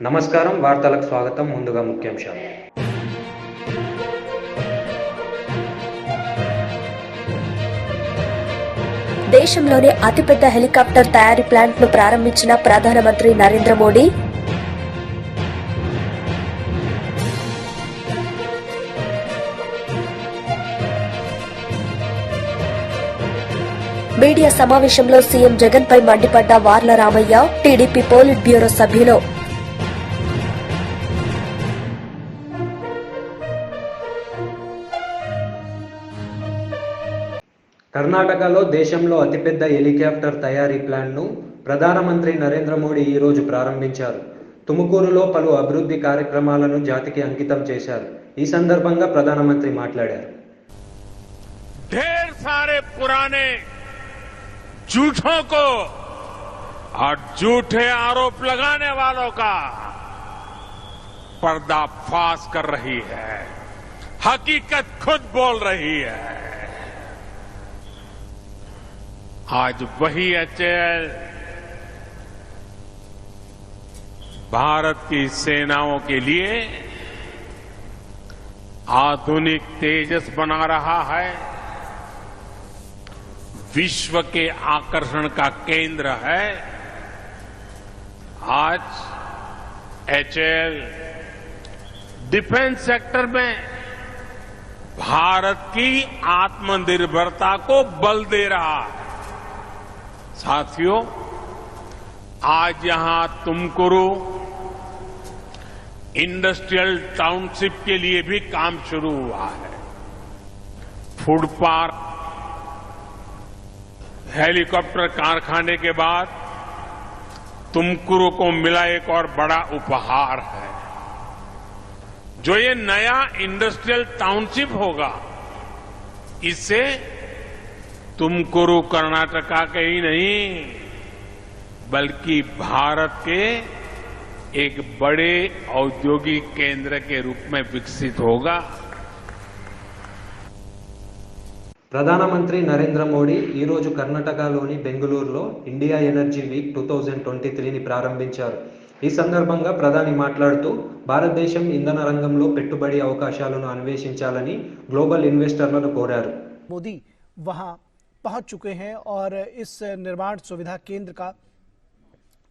నమస్కారం వార్తలకు స్వాగతం. ముందుగా ముఖ్యాంశాలు. దేశంలోనే అతిపెద్ద హెలికాప్టర్ తయారీ ప్లాంట్ ను ప్రారంభించిన ప్రధానమంత్రి నరేంద్ర మోడీ. మీడియా సమావేశంలో సీఎం జగన్ పై మండిపడ్డ వార్ల రామయ్య. టీడీపీ పోలిట్ బ్యూరో సభ్యులు. కర్ణాటకలో దేశంలో అతిపెద్ద హెలికాప్టర్ తయారీ ప్లాంట్ను ప్రధానమంత్రి నరేంద్ర మోడీ ఈ రోజు ప్రారంభించారు. తుముకూరులో పలు అభివృద్ధి కార్యక్రమాలను జాతికి అంకితం చేశారు. ఈ సందర్భంగా ప్రధానమంత్రి మాట్లాడారు. ढेर सारे पुराने झूठों को और झूठे आरोप लगाने वालों का पर्दाफाश कर रही है। हकीकत खुद बोल रही है। आज वही एचएएल भारत की सेनाओं के लिए आधुनिक तेजस बना रहा है। विश्व के आकर्षण का केंद्र है। आज एचएएल डिफेंस सेक्टर में भारत की आत्मनिर्भरता को बल दे रहा है। साथियों, आज यहां तुमकुरु इंडस्ट्रियल टाउनशिप के लिए भी काम शुरू हुआ है। फूड पार्क, हेलीकॉप्टर कारखाने के बाद तुमकुरु को मिला एक और बड़ा उपहार है। जो ये नया इंडस्ट्रियल टाउनशिप होगा, इससे तुमकुरु कर्नाटका के ही नहीं बल्कि भारत के एक बड़े औद्योगिक केंद्र के रूप में विकसित होगा। ప్రధానమంత్రి నరేంద్ర మోడీ ఈ రోజు కర్ణాటకలోని బెంగళూరులో ఇండియా ఎనర్జీ వీక్ 2023ని ప్రారంభించారు. ఈ సందర్భంగా ప్రధాని మాట్లాడుతూ భారతదేశం ఇంధన రంగంలో పెట్టుబడి అవకాశాలను అన్వేషించాలని గ్లోబల్ ఇన్వెస్టర్లను కోరారు. मोदी वहां पहुंच चुके हैं और इस निर्माण सुविधा केंद्र का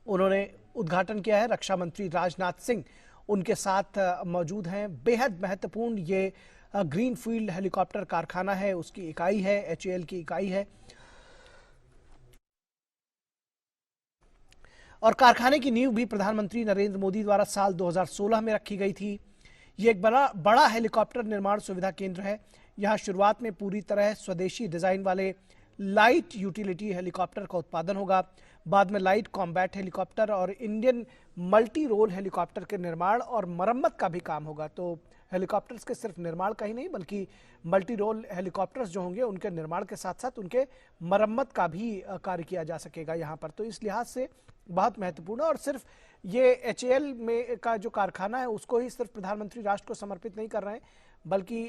उन्होंने उद्घाटन किया है। रक्षा मंत्री राजनाथ सिंह उनके साथ मौजूद हैं। बेहद महत्वपूर्ण ये ग्रीनफील्ड हेलीकॉप्टर कारखाना है, उसकी इकाई है, एचएएल की इकाई है। और कारखाने की नींव भी प्रधानमंत्री नरेंद्र मोदी द्वारा साल 2016 में रखी गई थी। ये एक बड़ा हेलीकॉप्टर निर्माण सुविधा केंद्र है। यहां शुरुआत में पूरी तरह स्वदेशी डिजाइन वाले लाइट यूटिलिटी हेलीकॉप्टर का उत्पादन होगा। बाद में लाइट कॉम्बैट हेलीकॉप्टर और इंडियन मल्टी रोल हेलीकॉप्टर के निर्माण और मरम्मत का भी काम होगा। तो हेलीकॉप्टर्स के सिर्फ निर्माण का ही नहीं बल्कि मल्टी रोल हेलीकॉप्टर्स जो होंगे उनके निर्माण के साथ साथ उनके मरम्मत का भी कार्य किया जा सकेगा यहाँ पर। तो इस लिहाज से बहुत महत्वपूर्ण है। और सिर्फ ये एचएएल में का जो कारखाना है उसको ही सिर्फ प्रधानमंत्री राष्ट्र को समर्पित नहीं कर रहे हैं बल्कि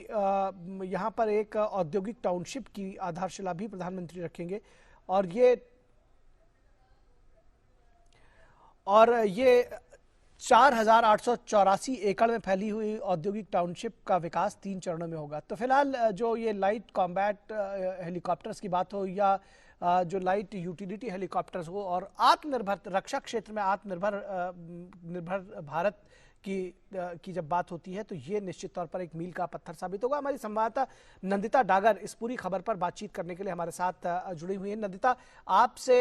यहाँ पर एक औद्योगिक टाउनशिप की आधारशिला भी प्रधानमंत्री रखेंगे। और ये 4,884 एकड़ में फैली हुई औद्योगिक टाउनशिप का विकास 3 चरणों में होगा। तो फिलहाल जो ये लाइट कॉम्बैट हेलीकॉप्टर्स की बात हो या जो लाइट यूटिलिटी हेलीकॉप्टर्स हो और आत्मनिर्भर रक्षा क्षेत्र में निर्भर भारत की जब बात होती है तो ये निश्चित तौर पर एक मील का पत्थर साबित होगा। हमारी संवाददाता नंदिता डागर इस पूरी खबर पर बातचीत करने के लिए हमारे साथ जुड़ी हुई है। नंदिता, आपसे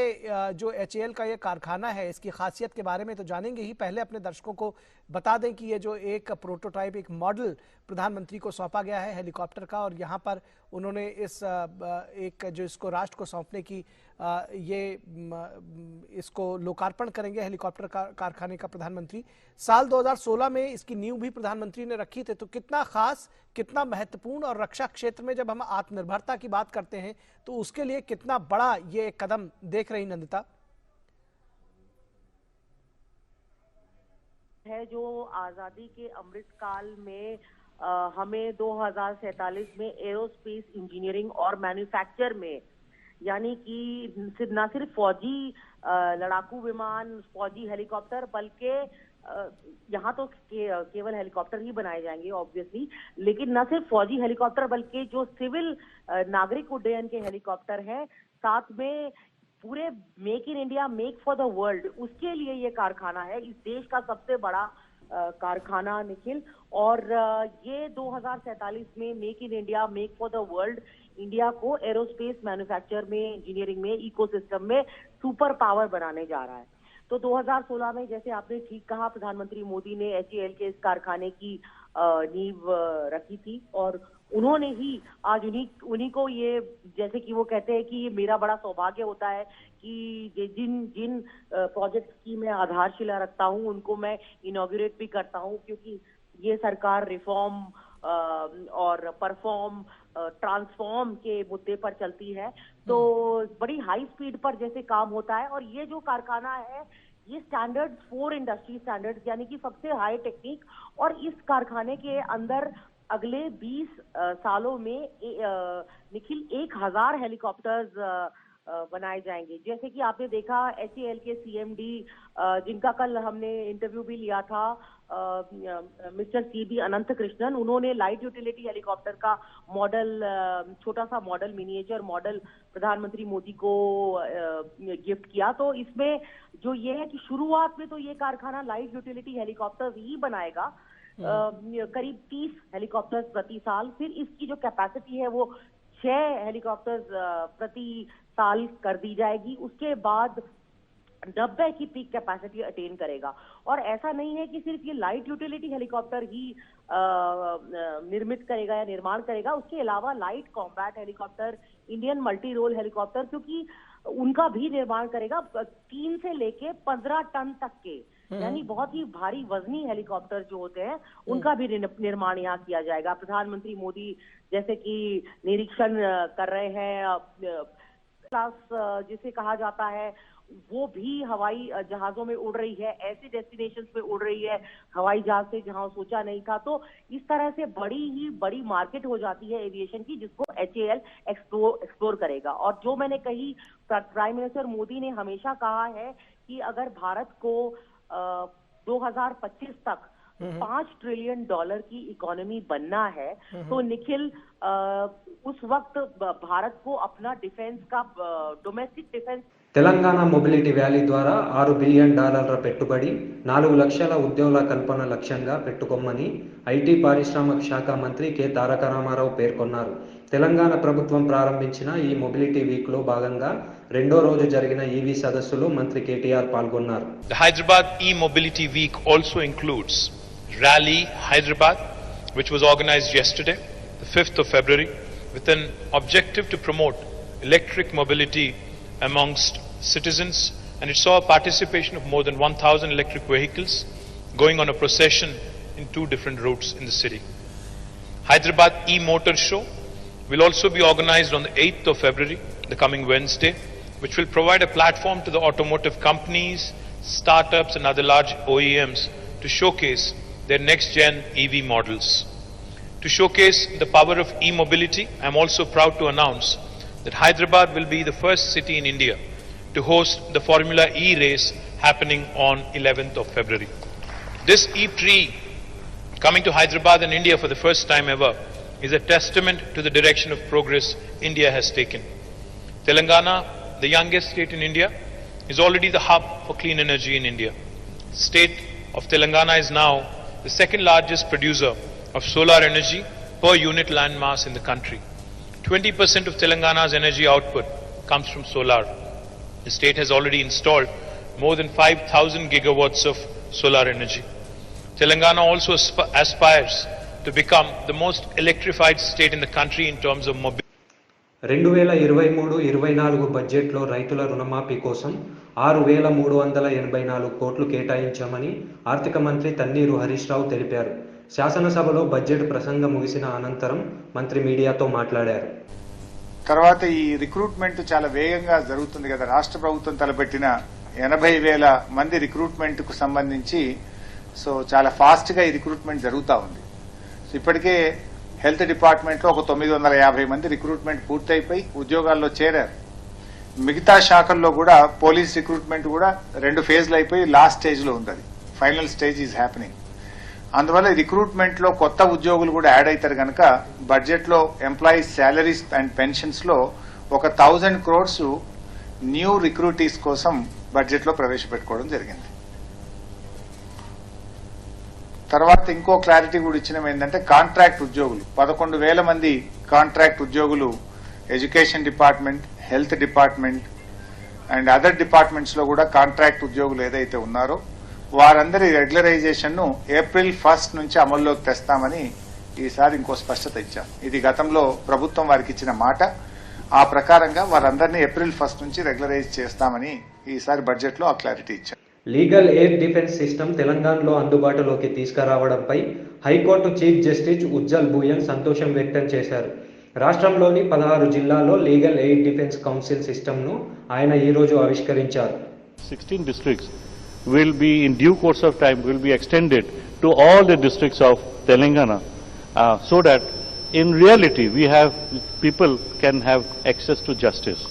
जो एचएएल का ये कारखाना है इसकी खासियत के बारे में तो जानेंगे ही, पहले अपने दर्शकों को बता दें कि ये जो एक प्रोटोटाइप, एक मॉडल प्रधानमंत्री को सौंपा गया है हेलीकॉप्टर का और यहाँ पर उन्होंने इसको राष्ट्र को सौंपने की इसको लोकार्पण करेंगे हेलीकॉप्टर कारखाने का प्रधानमंत्री। साल 2016 में इसकी नींव भी प्रधानमंत्री ने रखी थी। तो कितना खास, कितना महत्वपूर्ण और रक्षा क्षेत्र में जब हम आत्मनिर्भरता की बात करते हैं तो उसके लिए कितना बड़ा ये कदम देख रही नंदिता? है जो आजादी के अमृत काल में हमें 2047 में एरोस्पेस इंजीनियरिंग और मैन्युफैक्चर में यानी कि न सिर्फ फौजी लड़ाकू विमान, फौजी हेलीकॉप्टर बल्कि यहाँ तो केवल हेलीकॉप्टर ही बनाए जाएंगे ऑब्वियसली, लेकिन न सिर्फ फौजी हेलीकॉप्टर बल्कि जो सिविल नागरिक उड्डयन के हेलीकॉप्टर हैं, साथ में पूरे make in India make for the world, उसके लिए ये कारखाना है, इस देश का सबसे बड़ा कारखाना निखिल। और ये 2047 में make in India make for the world India को एरोस्पेस मैन्युफैक्चर में, इंजीनियरिंग में, इकोसिस्टम में सुपर पावर बनाने जा रहा है। तो 2016 में, जैसे आपने ठीक कहा, प्रधानमंत्री मोदी ने HAL के इस कारखाने की नींव रखी थी और उन्होंने ही आज उन्हीं को ये, जैसे कि वो कहते हैं कि ये मेरा बड़ा सौभाग्य होता है कि जिन प्रोजेक्ट्स की मैं आधारशिला रखता हूं उनको मैं इनॉग्रेट भी करता हूं, क्योंकि ये सरकार रिफॉर्म और परफॉर्म ट्रांसफॉर्म के मुद्दे पर चलती है। तो बड़ी हाई स्पीड पर जैसे काम होता है। और ये जो कारखाना है ये स्टैंडर्ड 4 इंडस्ट्री स्टैंडर्ड्स, यानी कि सबसे हाई टेक्निक, और इस कारखाने के अंदर अगले 20 सालों में निखिल 1000 हेलीकॉप्टर्स बनाए जाएंगे। जैसे कि आपने देखा HAL के CMD, जिनका कल हमने इंटरव्यू भी लिया था, मिस्टर CB अनंत कृष्णन, उन्होंने लाइट यूटिलिटी हेलीकॉप्टर का मॉडल, छोटा सा मॉडल, मिनिएचर मॉडल प्रधानमंत्री मोदी को गिफ्ट किया। तो इसमें जो ये है कि शुरुआत में तो ये कारखाना लाइट यूटिलिटी हेलीकॉप्टर ही बनाएगा, करीब 30 हेलीकॉप्टर्स प्रति साल। फिर इसकी जो कैपेसिटी है वो 6 हेलीकॉप्टर्स प्रति साल कर दी जाएगी। उसके बाद 90 की पीक कैपेसिटी अटेन करेगा। और ऐसा नहीं है कि सिर्फ ये लाइट यूटिलिटी हेलीकॉप्टर ही निर्मित करेगा या निर्माण करेगा, उसके अलावा light combat helicopter, Indian multi role helicopter, क्योंकि उनका भी निर्माण करेगा 3 से लेके 15 टन तक के, यानी बहुत ही भारी वजनी हेलीकॉप्टर जो होते हैं उनका भी निर्माण यहाँ किया जाएगा। प्रधानमंत्री मोदी जैसे कि निरीक्षण कर रहे हैं, क्लास जिसे कहा जाता है वो भी हवाई जहाजों में उड़ रही है, ऐसे डेस्टिनेशंस पे उड़ रही है हवाई जहाज से जहां सोचा नहीं था। तो इस तरह से बड़ी मार्केट हो जाती है एविएशन की, जिसको HAL एक्सप्लोर करेगा। और जो मैंने कही, प्राइम मिनिस्टर मोदी ने हमेशा कहा है कि अगर भारत को 2025 तक $5 ट्रिलियन की इकोनॉमी बनना है तो निखिल उस वक्त भारत को अपना डिफेंस का, domestic defence. Telangana mobility valley ద్వారా $6 బిలియన్ పెట్టుబడి, 4 లక్షల ఉద్యోగాల కల్పన లక్ష్యంగా పెట్టుకోమని ఐటీ పారిశ్రామిక శాఖ మంత్రి కె తారక రామారావు పేర్కొన్నారు. తెలంగాణ ప్రభుత్వం ప్రారంభించిన ఈ మొబిలిటీ వీక్ లో భాగంగా రెండో రోజు జరిగిన ఈవీ సదస్సులో మంత్రి కేటీఆర్ పాల్గొన్నారు. The Hyderabad e-mobility week also includes Rally Hyderabad, which was organized yesterday, the 5th of February, with an objective to promote electric mobility amongst citizens, and it saw a participation of more than 1,000 electric vehicles going on a procession in 2 different routes in the city. Hyderabad e-motor show will also be organized on the 8th of February, the coming Wednesday, which will provide a platform to the automotive companies, startups and other large OEMs to showcase their next-gen EV models. To showcase the power of e-mobility, I am also proud to announce that Hyderabad will be the first city in India to host the Formula E race happening on 11th of February. This e-tree coming to Hyderabad and India for the first time ever is a testament to the direction of progress India has taken. Telangana, the youngest state in India, is already the hub for clean energy in India. The state of Telangana is now the second largest producer of solar energy per unit land mass in the country. 20% of Telangana's energy output comes from solar. The state has already installed more than 5,000 gigawatts of solar energy. Telangana also aspires to become the most electrified state in the country in terms of mobility. 2023-24 బడ్జెట్లో రైతుల రుణమాఫీ కోసం 6,384 కోట్లు కేటాయించామని ఆర్థిక మంత్రి తన్నీరు హరీష్ రావు తెలిపారు. శాసనసభలో budget ప్రసంగం ముగిసిన అనంతరం మంత్రి మీడియాతో మాట్లాడారు. తర్వాత ఈ రిక్రూట్మెంట్ చాలా వేగంగా జరుగుతుంది కదా. రాష్ట్ర ప్రభుత్వం తలపెట్టిన 80,000 మంది రిక్రూట్మెంట్ కు సంబంధించి సో చాలా ఫాస్ట్ గా ఈ రిక్రూట్మెంట్ జరుగుతూ ఉంది. సో ఇప్పటికే హెల్త్ డిపార్ట్మెంట్ లో ఒక 950 మంది రిక్రూట్మెంట్ పూర్తయిపోయి ఉద్యోగాల్లో చేరారు. మిగతా శాఖల్లో కూడా పోలీస్ రిక్రూట్మెంట్ కూడా 2 ఫేజ్లు అయిపోయి లాస్ట్ స్టేజ్ లో ఉంది. Final stage is happening. అందువల్ల రిక్రూట్మెంట్ లో కొత్త ఉద్యోగులు కూడా యాడ్ అవుతారు కనుక బడ్జెట్ లో ఎంప్లాయీస్ శాలరీస్ అండ్ పెన్షన్స్ లో ఒక 1000 crores న్యూ రిక్రూటీస్ కోసం బడ్జెట్ లో ప్రవేశపెట్టుకోవడం జరిగింది. తర్వాత ఇంకో క్లారిటీ కూడా ఇచ్చినాం ఏంటంటే కాంట్రాక్ట్ ఉద్యోగులు 11,000 మంది కాంట్రాక్ట్ ఉద్యోగులు education department, health department and other departments లో కూడా కాంట్రాక్ట్ ఉద్యోగులు ఏదైతే ఉన్నారో వారందరి రెగ్యులరైజేషన్ ను April 1 నుంచి అమల్లోకి తెస్తామని ఈసారి ఇంకో స్పష్టత ఇచ్చాం. ఇది గతంలో ప్రభుత్వం వారికి ఇచ్చిన మాట. ఆ ప్రకారంగా వారందరినీ April 1 నుంచి రెగ్యులరైజ్ చేస్తామని ఈసారి బడ్జెట్ లో ఆ క్లారిటీ ఇచ్చాం. లీగల్ ఎయిర్ డిఫెన్స్ సిస్టమ్ తెలంగాణలో అందుబాటులోకి తీసుకురావడంపై high court chief justice Ujjal Bhuyan సంతోషం వ్యక్తం చేశారు. రాష్ట్రంలోని 16 జిల్లాల్లో లీగల్ ఎయిర్ డిఫెన్స్ కౌన్సిల్ సిస్టమ్ను ఆయన ఈరోజు ఆవిష్కరించారు. 16 districts will be in due course of time will be extended to all the districts of Telangana so that in reality we have people can have access to justice.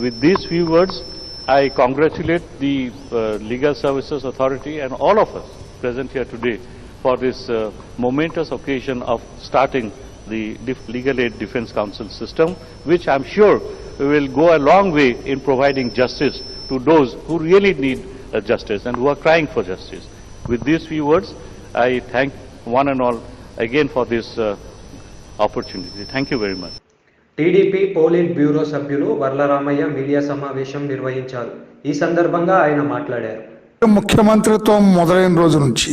With these few words, I congratulate the Legal Services Authority and all of us present here today for this momentous occasion of starting the Legal Aid Defence Council system, which I'm sure will go a long way in providing justice to those who really need justice and who are crying for justice. With these few words, I thank one and all again for this opportunity. Thank you very much. TDP polit bureau సభ్యులు Varla Ramaiah media సమావేశం నిర్వహించారు. ఈ సందర్భంగా ఆయన మాట్లాడారు. ముఖ్యమంత్రిత్వం మొదలైన రోజు నుంచి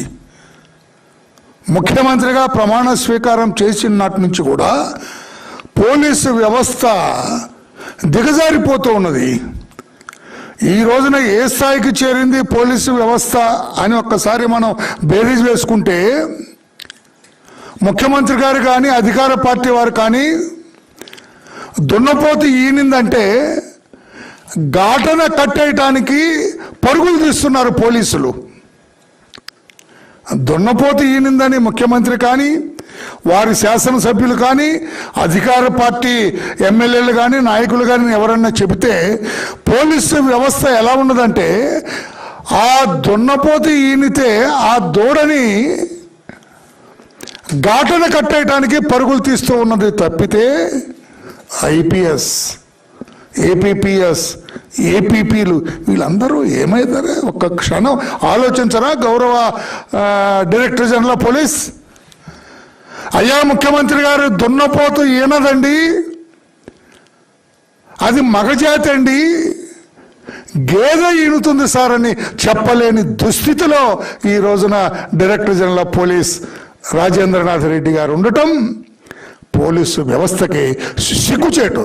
ముఖ్యమంత్రిగా ప్రమాణ స్వీకారం చేసిన నాటి నుంచి కూడా పోలీసు వ్యవస్థ దిగజారిపోతూ ఉన్నది. ఈ రోజున ఏ స్థాయికి చేరింది పోలీసు వ్యవస్థ అని ఒక్కసారి మనం బేరీజ్ వేసుకుంటే ముఖ్యమంత్రి గారు కానీ అధికార పార్టీ వారు కానీ దున్నపోతు ఈనిందంటే ఘాటన కట్టేయటానికి పరుగులు తీస్తున్నారు పోలీసులు. దున్నపోతు ఈనిందని ముఖ్యమంత్రి కానీ వారి శాసనసభ్యులు కానీ అధికార పార్టీ ఎమ్మెల్యేలు కానీ నాయకులు కానీ ఎవరన్నా చెబితే పోలీసు వ్యవస్థ ఎలా ఉన్నదంటే ఆ దున్నపోతు ఈనితే ఆ దూడని ఘాటన కట్టేయటానికి పరుగులు తీస్తూ ఉన్నది తప్పితే ఐపీఎస్, ఏపీపీఎస్, ఏపీపీలు వీళ్ళందరూ ఏమైతారే ఒక్క క్షణం ఆలోచించరా గౌరవ డైరెక్టర్ జనరల్ ఆఫ్ పోలీస్? అయ్యా ముఖ్యమంత్రి గారు దున్నపోతు ఈనదండి, అది మగజాతి అండి, గేదె ఈనుతుంది సార్ అని చెప్పలేని దుస్థితిలో ఈ రోజున director general of police Rajendranath Reddy గారు ఉండటం పోలీసు వ్యవస్థకి సిగ్గుచేటు.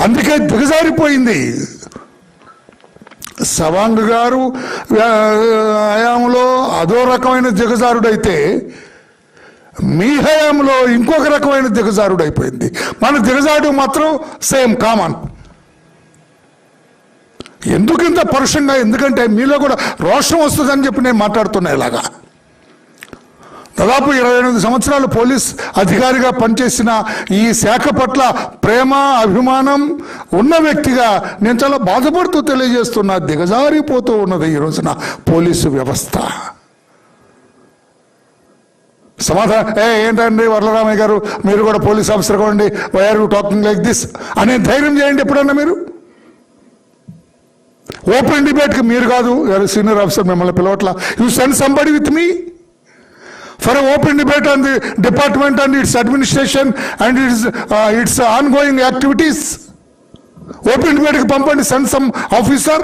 అందుకే దిగజారిపోయింది. సవాంగ్ గారు హయాంలో అదో రకమైన దిగజారుడైతే మీ హయాంలో ఇంకొక రకమైన దిగజారుడు అయిపోయింది. మన దిగజారుడు మాత్రం సేమ్ కామన్. ఎందుకు ఇంత పరుషంగా? ఎందుకంటే మీలో కూడా రోషం వస్తుందని చెప్పి నేను మాట్లాడుతున్నా. ఇలాగా దాదాపు 28 సంవత్సరాలు పోలీస్ అధికారిగా పనిచేసిన ఈ శాఖ పట్ల ప్రేమ అభిమానం ఉన్న వ్యక్తిగా నేను చాలా బాధపడుతూ తెలియజేస్తున్నా. దిగజారిపోతూ ఉన్నది ఈ రోజున పోలీసు వ్యవస్థ. సమాధానం ఏంటండి వర్లరామయ్య గారు, మీరు కూడా పోలీస్ ఆఫీసర్ కావండి, why are you talking like this అనే ధైర్యం చేయండి ఎప్పుడన్నా మీరు. ఓపెన్ డిబేట్కి మీరు కాదు, సీనియర్ ఆఫీసర్ మిమ్మల్ని పిలవట్లా. You send somebody with me for an open debate on the department and its administration and its ongoing activities. Open debate ki pampandi, send some officer.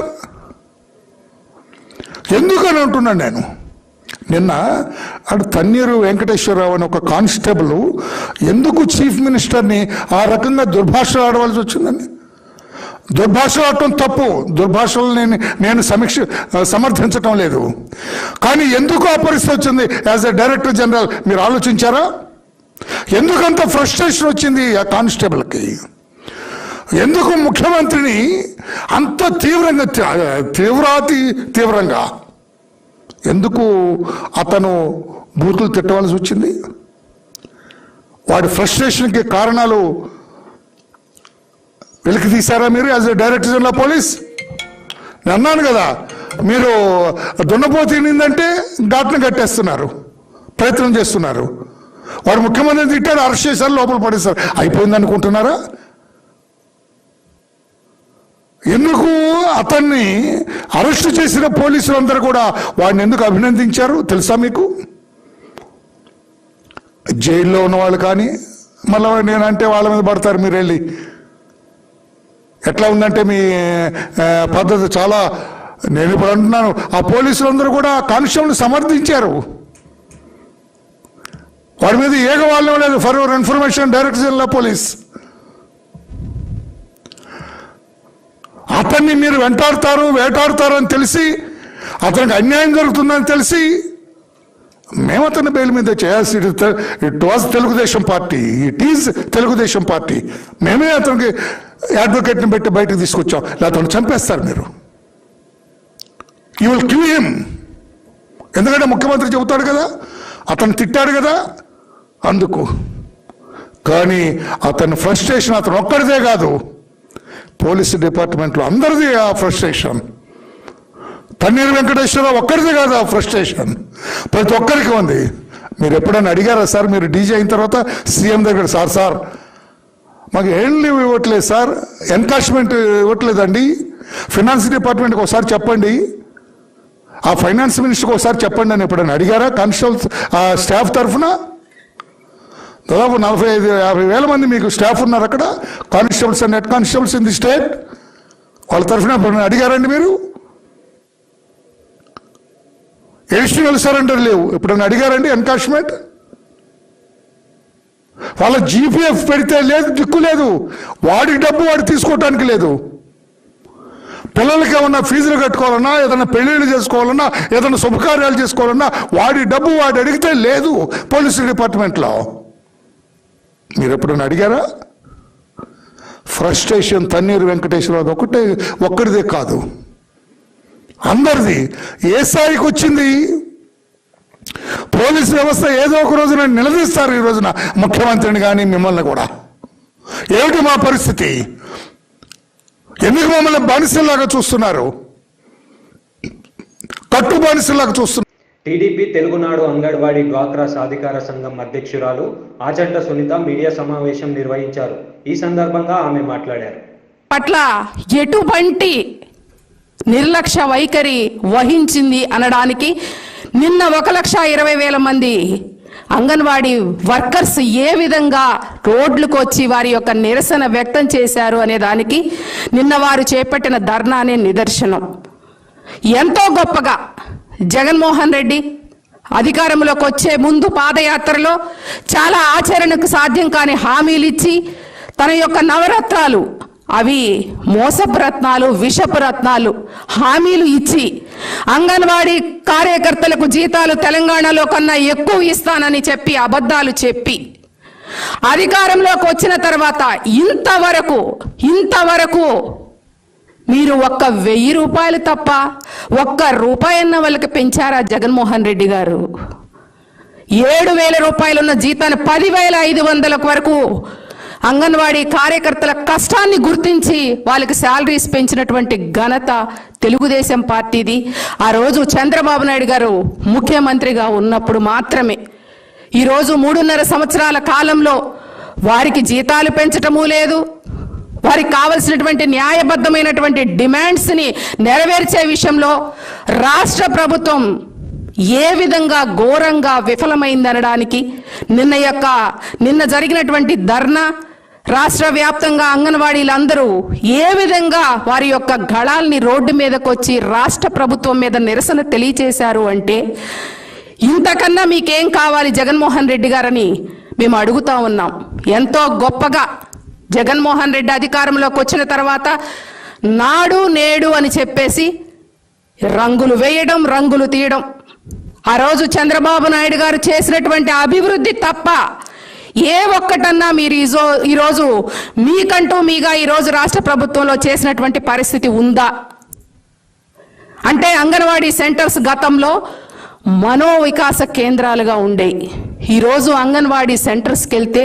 ఎందుకని అంటున్నాను నేను. నిన్న అటు తన్నీరు వెంకటేశ్వరరావు అని ఒక కానిస్టేబుల్ ఎందుకు చీఫ్ మినిస్టర్ని ఆ రకంగా దుర్భాషలు ఆడవలసి వచ్చిందండి? దుర్భాషలు ఆడటం తప్పు, దుర్భాషలు నేను సమర్థించటం లేదు. కానీ ఎందుకు ఆ పరిస్థితి వచ్చింది యాజ్ ఎ డైరెక్టర్ జనరల్ మీరు ఆలోచించారా? ఎందుకంత ఫ్రస్ట్రేషన్ వచ్చింది ఆ కానిస్టేబుల్కి? ఎందుకు ముఖ్యమంత్రిని అంత తీవ్రంగా ఎందుకు అతను బూతులు తిట్టవలసి వచ్చింది? వాడి ఫ్రస్ట్రేషన్కి కారణాలు వెలికి తీశారా మీరు as a director general of police? నేను అన్నాను కదా, మీరు దున్నపోతు తినిందంటే ఘాట్ను కట్టేస్తున్నారు, ప్రయత్నం చేస్తున్నారు. వాడు ముఖ్యమంత్రిని తిట్టారు, అరెస్ట్ చేశారు, లోపల పడేశారు. అయిపోయింది అనుకుంటున్నారా? ఎందుకు అతన్ని అరెస్ట్ చేసిన పోలీసులందరూ కూడా వాడిని ఎందుకు అభినందించారు తెలుసా మీకు? జైల్లో ఉన్న వాళ్ళు కానీ మళ్ళీ నేనంటే వాళ్ళ మీద పడతారు. మీరు వెళ్ళి ఎట్లా ఉందంటే మీ పద్ధతి చాలా, నేను ఇప్పుడు అంటున్నాను, ఆ పోలీసులందరూ కూడా కానిస్టేబుల్ని సమర్థించారు. వాడి మీద ఏగ వాళ్ళం లేదు. For your information, director general of police. అతన్ని మీరు వేటాడతారు అని తెలిసి, అతనికి అన్యాయం జరుగుతుందని తెలిసి మేము అతన్ని బెయిల్ మీద చేయాల్సి, it was Telugu Desam party, it is Telugu Desam party. మేమే అతనికి అడ్వకేట్ని పెట్టి బయటకు తీసుకొచ్చాం. అతను చంపేస్తారు మీరు. You will kill him. ఎందుకంటే ముఖ్యమంత్రి చెబుతాడు కదా, అతను తిట్టాడు కదా, అందుకు. కానీ అతని ఫ్రస్ట్రేషన్ అతను ఒక్కడిదే కాదు, పోలీసు డిపార్ట్మెంట్లో అందరిది ఆ ఫ్రస్ట్రేషన్. తన్నీరు వెంకటేశ్వరరావు ఒక్కరిదే కాదు ఆ ఫ్రస్ట్రేషన్, ప్రతి ఒక్కరికి ఉంది. మీరు ఎప్పుడైనా అడిగారా సార్? మీరు డీజీ అయిన తర్వాత సీఎం దగ్గర, సార్ మాకు ఏం లీవ్ ఇవ్వట్లేదు సార్, ఎన్కాష్మెంట్ ఇవ్వట్లేదండి, ఫైనాన్స్ డిపార్ట్మెంట్కి ఒకసారి చెప్పండి, ఆ ఫైనాన్స్ మినిస్టర్కి ఒకసారి చెప్పండి అని ఎప్పుడైనా అడిగారా? కానిస్టేబుల్స్ స్టాఫ్ తరఫున దాదాపు 45-50 వేల మంది మీకు స్టాఫ్ ఉన్నారు అక్కడ, constables and head constables in the state. వాళ్ళ తరఫున ఎప్పుడైనా అడిగారండి మీరు? ఎడిషనల్ సరెండర్ లేవు, ఎప్పుడైనా అడిగారండి ఎన్కాష్మెంట్? వాళ్ళ జీపీఎఫ్ పెడితే లేదు, దిక్కు లేదు, వాడి డబ్బు వాడు తీసుకోవటానికి లేదు. పిల్లలకి ఏమన్నా ఫీజులు కట్టుకోవాలన్నా, ఏదైనా పెళ్లిళ్ళు చేసుకోవాలన్నా, ఏదైనా శుభకార్యాలు చేసుకోవాలన్నా వాడి డబ్బు వాడు అడిగితే లేదు పోలీసు డిపార్ట్మెంట్లో. మీరు ఎప్పుడైనా అడిగారా? ఫ్రస్ట్రేషన్ తన్నీరు వెంకటేశ్వరరావు ఒక్కడిదే కాదు, అందరిది. ఏ స్థాయికి వచ్చింది? పోలీసు వ్యవస్థ ఏదో ఒక రోజున నిలదీస్తారు. ఈ రోజున ముఖ్యమంత్రిని కానీ మిమ్మల్ని కూడా. ఏమిటి మా పరిస్థితి? ఎందుకు మమ్మల్ని బానిసల్లాగా చూస్తున్నారు? కట్టు బానిసల్లాగా చూస్తున్నారు. టీడీపీ తెలుగునాడు అంగన్వాడీ డ్వాక్రా సాధికార సంఘం అధ్యక్షురాలు ఆచంట సునీత మీడియా సమావేశం నిర్వహించారు. ఈ సందర్భంగా ఆమె మాట్లాడారు. పట్ల ఎటువంటి నిర్లక్ష్య వైఖరి వహించింది అనడానికి నిన్న 1,20,000 మంది అంగన్వాడీ వర్కర్స్ ఏ విధంగా రోడ్లకు వచ్చి వారి యొక్క నిరసన వ్యక్తం చేశారు అనే దానికి నిన్న వారు చేపట్టిన ధర్నానే నిదర్శనం. ఎంతో గొప్పగా జగన్మోహన్ రెడ్డి అధికారంలోకి వచ్చే ముందు పాదయాత్రలో చాలా ఆచరణకు సాధ్యం కాని హామీలు ఇచ్చి తన యొక్క నవరత్నాలు, అవి మోసపు రత్నాలు, విషపు రత్నాలు హామీలు ఇచ్చి అంగన్వాడీ కార్యకర్తలకు జీతాలు తెలంగాణలో కన్నా ఎక్కువ ఇస్తానని చెప్పి అబద్ధాలు చెప్పి అధికారంలోకి వచ్చిన తర్వాత ఇంతవరకు మీరు ఒక్క 1,000 రూపాయలు తప్ప ఒక్క రూపాయన్న వాళ్ళకి పెంచారా జగన్మోహన్ రెడ్డి గారు? 7,000 రూపాయలున్న జీతాన్ని 10,500 వరకు అంగన్వాడీ కార్యకర్తల కష్టాన్ని గుర్తించి వాళ్ళకి శాలరీస్ పెంచినటువంటి ఘనత తెలుగుదేశం పార్టీది. ఆ రోజు చంద్రబాబు నాయుడు గారు ముఖ్యమంత్రిగా ఉన్నప్పుడు మాత్రమే. ఈరోజు 3.5 సంవత్సరాల కాలంలో వారికి జీతాలు పెంచటమూ లేదు, వారికి కావలసినటువంటి న్యాయబద్ధమైనటువంటి డిమాండ్స్ని నెరవేర్చే విషయంలో రాష్ట్ర ప్రభుత్వం ఏ విధంగా ఘోరంగా విఫలమైందనడానికి నిన్న జరిగినటువంటి ధర్నా, రాష్ట్ర వ్యాప్తంగా అంగన్వాడీలందరూ ఏ విధంగా వారి యొక్క గళాల్ని రోడ్డు మీదకి వచ్చి రాష్ట్ర ప్రభుత్వం మీద నిరసన తెలియచేశారు అంటే, ఇంతకన్నా మీకేం కావాలి జగన్మోహన్ రెడ్డి గారని మేము అడుగుతా ఉన్నాం. ఎంతో గొప్పగా జగన్మోహన్ రెడ్డి అధికారంలోకి వచ్చిన తర్వాత నాడు నేడు అని చెప్పేసి రంగులు వేయడం, రంగులు తీయడం. ఆ రోజు చంద్రబాబు నాయుడు గారు చేసినటువంటి అభివృద్ధి తప్ప ఏ ఒక్కటన్నా మీరు ఈరోజు మీకంటూ మీగా ఈరోజు రాష్ట్ర ప్రభుత్వంలో చేసినటువంటి పరిస్థితి ఉందా అంటే, అంగన్వాడీ సెంటర్స్ గతంలో మనోవికాస కేంద్రాలుగా ఉండేవి. ఈరోజు అంగన్వాడీ సెంటర్స్కి వెళ్తే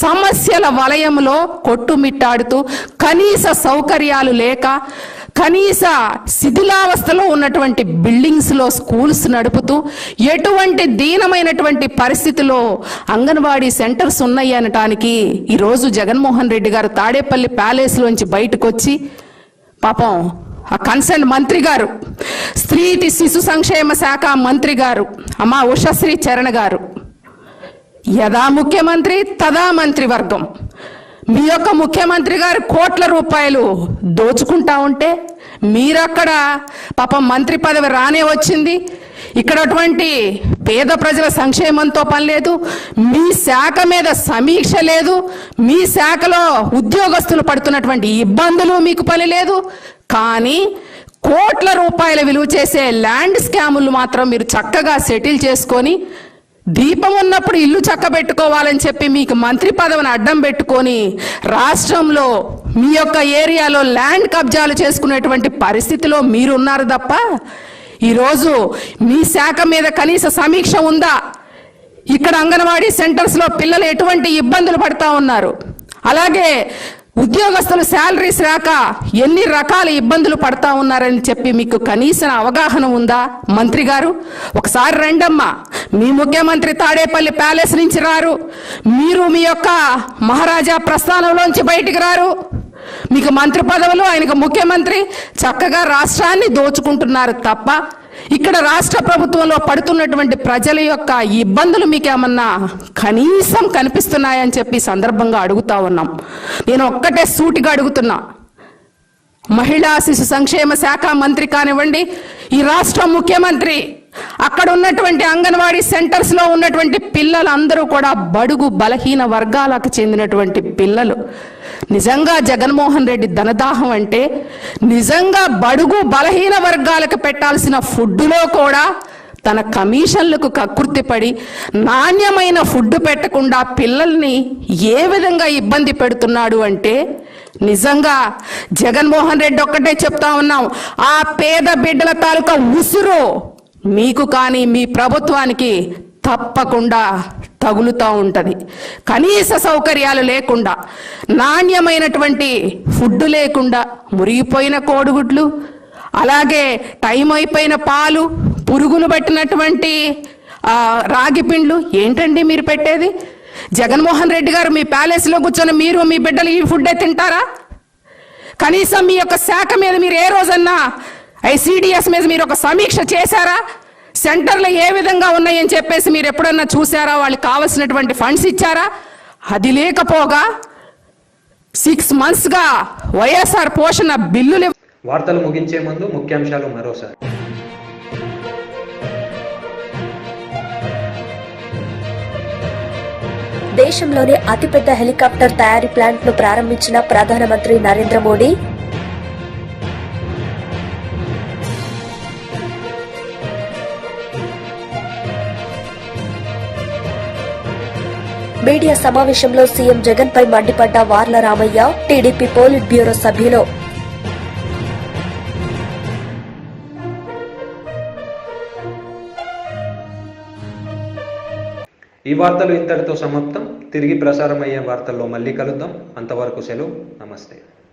సమస్యల వలయంలో కొట్టుమిట్టాడుతూ కనీస సౌకర్యాలు లేక కనీస శిథిలావస్థలో ఉన్నటువంటి బిల్డింగ్స్లో స్కూల్స్ నడుపుతూ ఎటువంటి దీనమైనటువంటి పరిస్థితిలో అంగన్వాడీ సెంటర్స్ ఉన్నాయి అనటానికి ఈరోజు జగన్మోహన్ రెడ్డి గారు తాడేపల్లి ప్యాలెస్లోంచి బయటకు వచ్చి పాపం ఆ కన్సర్న్ మంత్రి గారు, స్త్రీ శిశు సంక్షేమ శాఖ మంత్రి గారు అమ్మ ఉషశ్రీ చరణ్ గారు, యదా ముఖ్యమంత్రి తదా మంత్రివర్గం, మీ యొక్క ముఖ్యమంత్రి గారు కోట్ల రూపాయలు దోచుకుంటా ఉంటే మీరక్కడ పాపం మంత్రి పదవి రానే వచ్చింది. ఇక్కడ అటువంటి పేద ప్రజల సంక్షేమంతో పని లేదు, మీ శాఖ మీద సమీక్ష లేదు, మీ శాఖలో ఉద్యోగస్తులు పడుతున్నటువంటి ఇబ్బందులు మీకు పని లేదు. కానీ కోట్ల రూపాయల విలువ చేసే ల్యాండ్ స్కాములు మాత్రం మీరు చక్కగా సెటిల్ చేసుకొని దీపం ఉన్నప్పుడు ఇల్లు చక్కబెట్టుకోవాలని చెప్పి మీకు మంత్రి పదవిని అడ్డం పెట్టుకొని రాష్ట్రంలో మీ యొక్క ఏరియాలో ల్యాండ్ కబ్జాలు చేసుకునేటువంటి పరిస్థితిలో మీరున్నారు తప్ప ఈరోజు మీ శాఖ మీద కనీస సమీక్ష ఉందా? ఇక్కడ అంగన్వాడీ సెంటర్స్లో పిల్లలు ఎటువంటి ఇబ్బందులు పడతా ఉన్నారు, అలాగే ఉద్యోగస్తులు శాలరీస్ రాక ఎన్ని రకాల ఇబ్బందులు పడతా ఉన్నారని చెప్పి మీకు కనీస అవగాహన ఉందా? మంత్రి గారు ఒకసారి రండమ్మా, మీ ముఖ్యమంత్రి తాడేపల్లి ప్యాలెస్ నుంచి రారు, మీరు మీ యొక్క మహారాజా ప్రస్థానంలోంచి బయటికి రారు, మీకు మంత్రి పదవులు, ఆయనకు ముఖ్యమంత్రి, చక్కగా రాష్ట్రాన్ని దోచుకుంటున్నారు తప్ప ఇక్కడ రాష్ట్ర ప్రభుత్వంలో పడుతున్నటువంటి ప్రజల యొక్క ఇబ్బందులు మీకేమన్నా కనీసం కనిపిస్తున్నాయని చెప్పి సందర్భంగా అడుగుతా ఉన్నాం. నేను ఒక్కటే సూటిగా అడుగుతున్నా, మహిళా శిశు సంక్షేమ శాఖ మంత్రి కానివ్వండి, ఈ రాష్ట్ర ముఖ్యమంత్రి, అక్కడ ఉన్నటువంటి అంగన్వాడీ సెంటర్స్ లో ఉన్నటువంటి పిల్లలందరూ కూడా బడుగు బలహీన వర్గాలకు చెందినటువంటి పిల్లలు. నిజంగా జగన్మోహన్ రెడ్డి ధనదాహం అంటే నిజంగా బడుగు బలహీన వర్గాలకు పెట్టాల్సిన ఫుడ్లో కూడా తన కమిషన్లకు కక్కుర్తిపడి నాణ్యమైన ఫుడ్ పెట్టకుండా పిల్లల్ని ఏ విధంగా ఇబ్బంది పెడుతున్నాడు అంటే నిజంగా జగన్మోహన్ రెడ్డి ఒక్కటే చెప్తా ఉన్నాం, ఆ పేద బిడ్డల తాలూకా ఉసురు మీకు కానీ మీ ప్రభుత్వానికి తప్పకుండా తగులుతూ ఉంటుంది. కనీస సౌకర్యాలు లేకుండా, నాణ్యమైనటువంటి ఫుడ్ లేకుండా, మురిగిపోయిన కోడిగుడ్లు, అలాగే టైం అయిపోయిన పాలు, పురుగులు పట్టినటువంటి రాగి పిండ్లు ఏంటండి మీరు పెట్టేది? జగన్మోహన్ రెడ్డి గారు మీ ప్యాలెస్లో కూర్చొని మీరు మీ బిడ్డలు ఈ ఫుడ్డే తింటారా? కనీసం మీ యొక్క శాఖ మీద మీరు ఏ రోజన్నా ఐసిడిఎస్ మీద మీరు ఒక సమీక్ష చేశారా? సెంటర్లు ఏ విధంగా ఉన్నాయని చెప్పేసి మీరు ఎప్పుడన్నా చూసారా? వాళ్ళకి కావాల్సినటువంటి ఫండ్స్ ఇచ్చారా? అది లేకపోగా 6 monthsగా వైఎస్ఆర్ పోషణ బిల్లులు. వార్తలు ముగించే ముందు ముఖ్యాంశాలు మరోసారి. దేశంలోనే అతిపెద్ద హెలికాప్టర్ తయారీ ప్లాంట్ ను ప్రారంభించిన ప్రధానమంత్రి నరేంద్ర మోడీ. మీడియా సమావేశంలో సీఎం జగన్ పై మండిపడ్డ వార్ల రామయ్య, టీడీపీ పోలిట్ బ్యూరో సభ్యులు. ఈ వార్తలు ఇంతటితో సమాప్తం. తిరిగి ప్రసారమయ్యే వార్తల్లో మళ్ళీ కలుద్దాం. అంతవరకు సెలవు. నమస్తే.